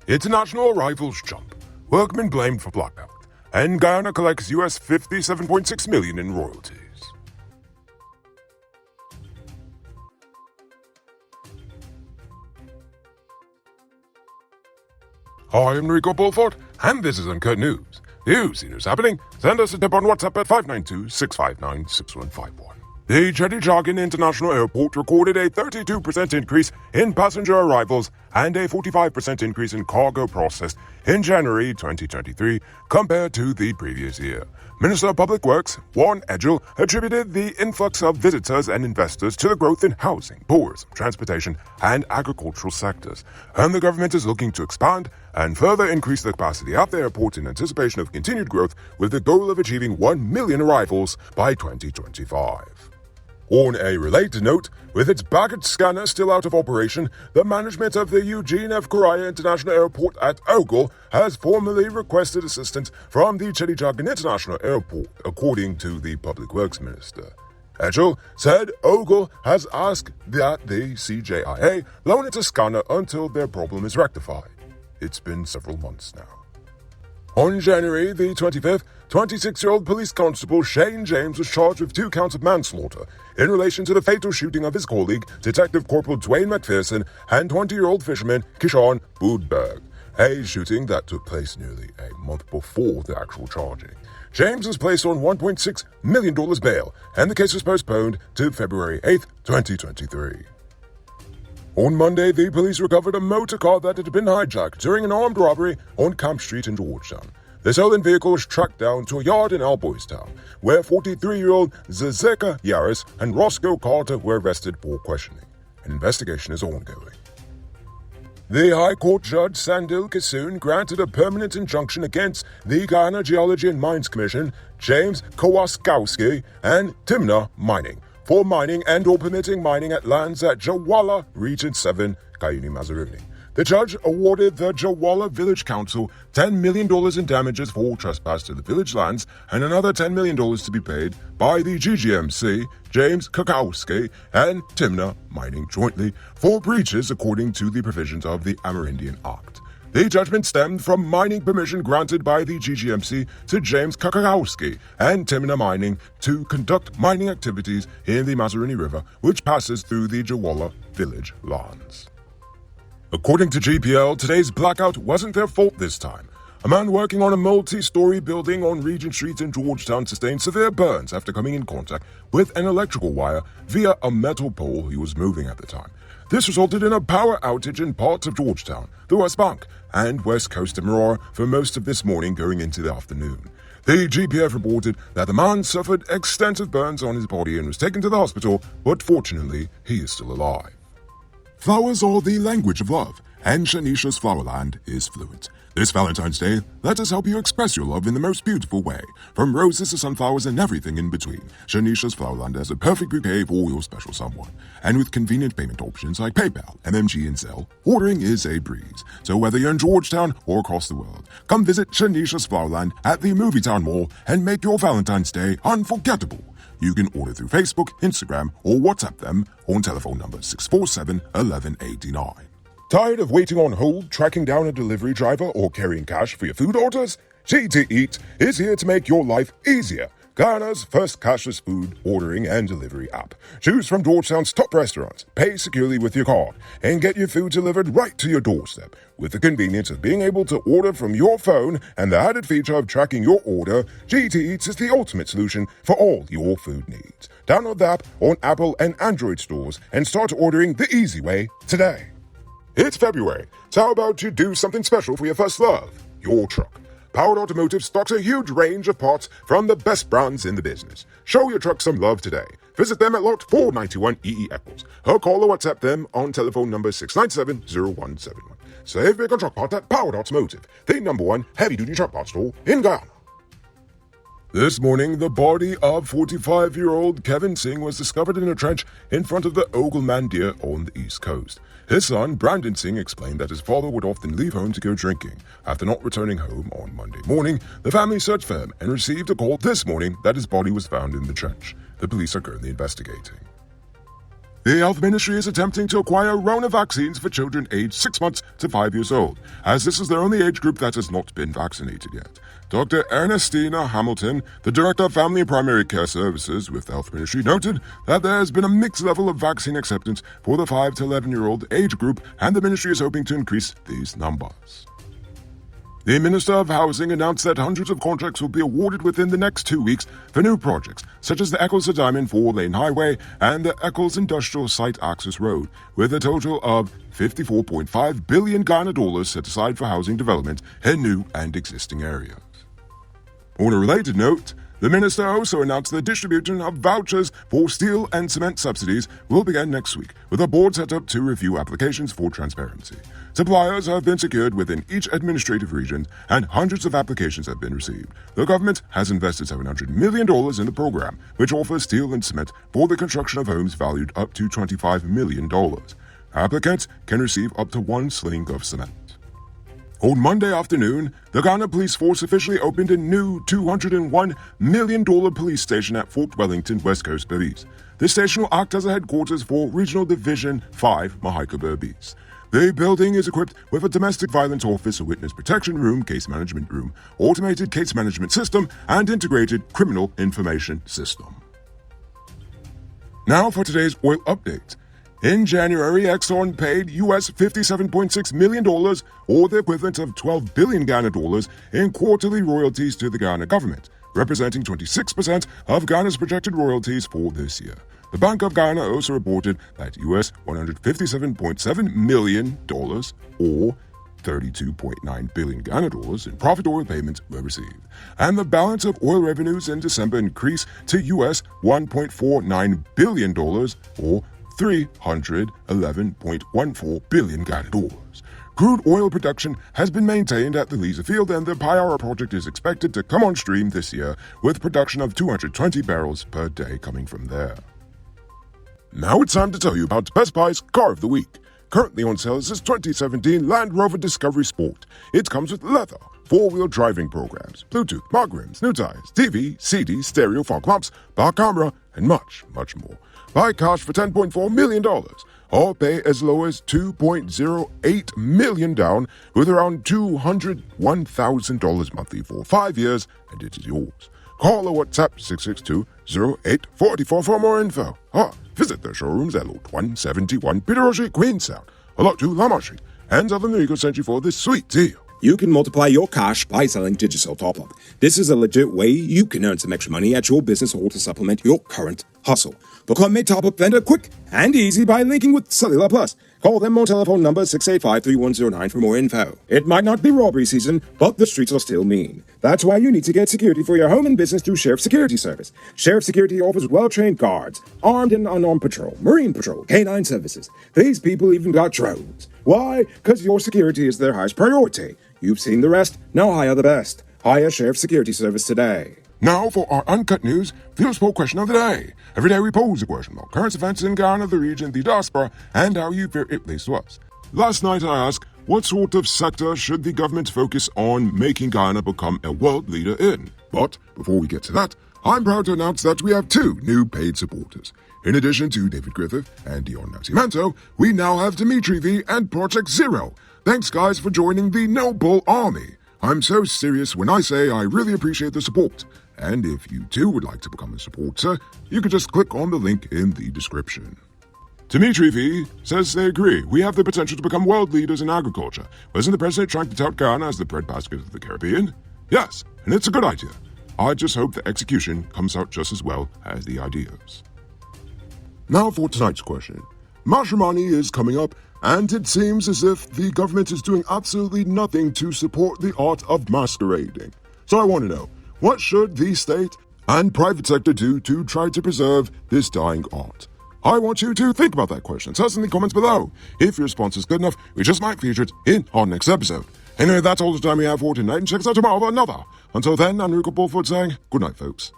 International arrivals jump. Workmen blamed for blackout. And Guyana collects US $57.6 million in royalties. Hi, I'm Enrico Bulford, and this is Uncut News. You see news happening? Send us a tip on WhatsApp at 592-659-6151. The Chedichagan International Airport recorded a 32% increase in passenger arrivals and a 45% increase in cargo processed in January 2023 compared to the previous year. Minister of Public Works, Warren Edgell, attributed the influx of visitors and investors to the growth in housing, tourism, transportation, and agricultural sectors. And the government is looking to expand and further increase the capacity at the airport in anticipation of continued growth with the goal of achieving 1 million arrivals by 2025. On a related note, with its baggage scanner still out of operation, the management of the Eugene F. Correa International Airport at Ogle has formally requested assistance from the Chedichagan International Airport, according to the Public Works Minister. Edgell said Ogle has asked that the CJIA loan it a scanner until their problem is rectified. It's been several months now. On January the 25th, 26-year-old police constable Shane James was charged with 2 counts of manslaughter in relation to the fatal shooting of his colleague, Detective Corporal Dwayne McPherson, and 20-year-old fisherman Kishan Budberg, a shooting that took place nearly a month before the actual charging. James was placed on $1.6 million bail, and the case was postponed to February 8th, 2023. On Monday, the police recovered a motor car that had been hijacked during an armed robbery on Camp Street in Georgetown. The stolen vehicle was tracked down to a yard in Alboystown, where 43-year-old Zezeka Yaris and Roscoe Carter were arrested for questioning. An investigation is ongoing. The High Court Judge Sandil Kissoon granted a permanent injunction against the Guyana Geology and Mines Commission, James Kowaskowski, and Timna Mining for mining and or permitting mining at lands at Jawala, Region 7, Guyanese. The judge awarded the Jawala Village Council $10 million in damages for trespass to the village lands and another $10 million to be paid by the GGMC, James Kakowski, and Timna Mining jointly for breaches according to the provisions of the Amerindian Act. The judgment stemmed from mining permission granted by the GGMC to James Kakowski and Timna Mining to conduct mining activities in the Mazaruni River, which passes through the Jawala village lands. According to GPL, today's blackout wasn't their fault this time. A man working on a multi-story building on Regent Street in Georgetown sustained severe burns after coming in contact with an electrical wire via a metal pole he was moving at the time. This resulted in a power outage in parts of Georgetown, the West Bank, and West Coast of Marora for most of this morning going into the afternoon. The GPF reported that the man suffered extensive burns on his body and was taken to the hospital, but fortunately, he is still alive. Flowers are the language of love, and Shanisha's Flowerland is fluent. This Valentine's Day, let us help you express your love in the most beautiful way. From roses to sunflowers and everything in between, Shanisha's Flowerland has a perfect bouquet for your special someone. And with convenient payment options like PayPal, MMG, and Zelle, ordering is a breeze. So whether you're in Georgetown or across the world, come visit Shanisha's Flowerland at the Movietown Mall and make your Valentine's Day unforgettable. You can order through Facebook, Instagram, or WhatsApp them on telephone number 647-1189. Tired of waiting on hold, tracking down a delivery driver, or carrying cash for your food orders? GT Eat is here to make your life easier. Guyana's first cashless food ordering and delivery app. Choose from Georgetown's top restaurants, pay securely with your card, and get your food delivered right to your doorstep. With the convenience of being able to order from your phone and the added feature of tracking your order, GT Eats is the ultimate solution for all your food needs. Download the app on Apple and Android stores and start ordering the easy way today. It's February, so how about you do something special for your first love, your truck? Powered Automotive stocks a huge range of parts from the best brands in the business. Show your truck some love today. Visit them at Lot 491 EE Eccles, or call or WhatsApp them on telephone number 697-0171. Save big on truck parts at Powered Automotive, the #1 heavy-duty truck parts store in Guyana. This morning, the body of 45-year-old Kevin Singh was discovered in a trench in front of the Ogle Mandir on the East Coast. His son, Brandon Singh, explained that his father would often leave home to go drinking. After not returning home on Monday morning, the family searched for him and received a call this morning that his body was found in the trench. The police are currently investigating. The Health Ministry is attempting to acquire Rona vaccines for children aged 6 months to 5 years old, as this is their only age group that has not been vaccinated yet. Dr. Ernestina Hamilton, the Director of Family and Primary Care Services with the Health Ministry, noted that there has been a mixed level of vaccine acceptance for the 5 to 11-year-old age group, and the ministry is hoping to increase these numbers. The Minister of Housing announced that hundreds of contracts will be awarded within the next 2 weeks for new projects, such as the Eccles Diamond 4-lane highway and the Eccles Industrial Site Access Road, with a total of $54.5 billion Ghana set aside for housing development in new and existing areas. On a related note, the minister also announced the distribution of vouchers for steel and cement subsidies will begin next week, with a board set up to review applications for transparency. Suppliers have been secured within each administrative region, and hundreds of applications have been received. The government has invested $700 million in the program, which offers steel and cement for the construction of homes valued up to $25 million. Applicants can receive up to 1 sling of cement. On Monday afternoon, the Ghana Police Force officially opened a new $201 million police station at Fort Wellington, West Coast, Belize. The station will act as a headquarters for Regional Division 5, Mahika Belize. The building is equipped with a domestic violence office, a witness protection room, case management room, automated case management system, and integrated criminal information system. Now for today's oil update. In January, Exxon paid US $57.6 million, or the equivalent of 12 billion Ghana dollars, in quarterly royalties to the Ghana government, representing 26% of Ghana's projected royalties for this year. The Bank of Ghana also reported that US $157.7 million, or 32.9 billion Ghana dollars, in profit oil payments were received, and the balance of oil revenues in December increased to US $1.49 billion, or 311.14 billion Ghana dollars. Crude oil production has been maintained at the Liza field, and the Payara project is expected to come on stream this year, with production of 220 barrels per day coming from there. Now it's time to tell you about Best Buy's Car of the Week. Currently on sale is this 2017 Land Rover Discovery Sport. It comes with leather, 4-wheel driving programs, Bluetooth, mag rims, new tires, TV, CD, stereo, fog lamps, bar camera, and much, much more. Buy cash for $10.4 million, or pay as low as $2.08 million down, with around $201,000 monthly for 5 years, and it is yours. Call or WhatsApp 662-0844 for more info, or visit their showrooms at Lot 171 Peter Street, Queenstown, or Lot 2 Lamar Street, and Southern Rico Century for this sweet deal. You can multiply your cash by selling digital top-up. This is a legit way you can earn some extra money at your business or to supplement your current hustle. Become a top-up vendor quick and easy by linking with Cellular Plus. Call them on telephone number 685-3109 for more info. It might not be robbery season, but the streets are still mean. That's why you need to get security for your home and business through Sheriff Security Service. Sheriff Security offers well-trained guards, armed and unarmed patrol, marine patrol, canine services. These people even got drones. Why? Because your security is their highest priority. You've seen the rest, now hire the best. Hire Sheriff Security Service today. Now for our Uncut News Field Poll question of the day. Every day we pose a question about current events in Ghana, the region, the diaspora, and how you fear it relates to us. Last night I asked, what sort of sector should the government focus on making Ghana become a world leader in? But before we get to that, I'm proud to announce that we have 2 new paid supporters. In addition to David Griffith and Dion Nascimento, we now have Dimitri V and Project Zero. Thanks guys for joining the Noble Army. I'm so serious when I say I really appreciate the support. And if you too would like to become a supporter, you can just click on the link in the description. Dimitri V says they agree. We have the potential to become world leaders in agriculture. Wasn't the president trying to tout Ghana as the breadbasket of the Caribbean? Yes, and it's a good idea. I just hope the execution comes out just as well as the ideas. Now for tonight's question. Matrimony is coming up, and it seems as if the government is doing absolutely nothing to support the art of masquerading. So I want to know, what should the state and private sector do to try to preserve this dying art? I want you to think about that question. Tell us in the comments below. If your response is good enough, we just might feature it in our next episode. Anyway, that's all the time we have for tonight, and check us out tomorrow for another. Until then, I'm Rico Bulford saying good night, folks.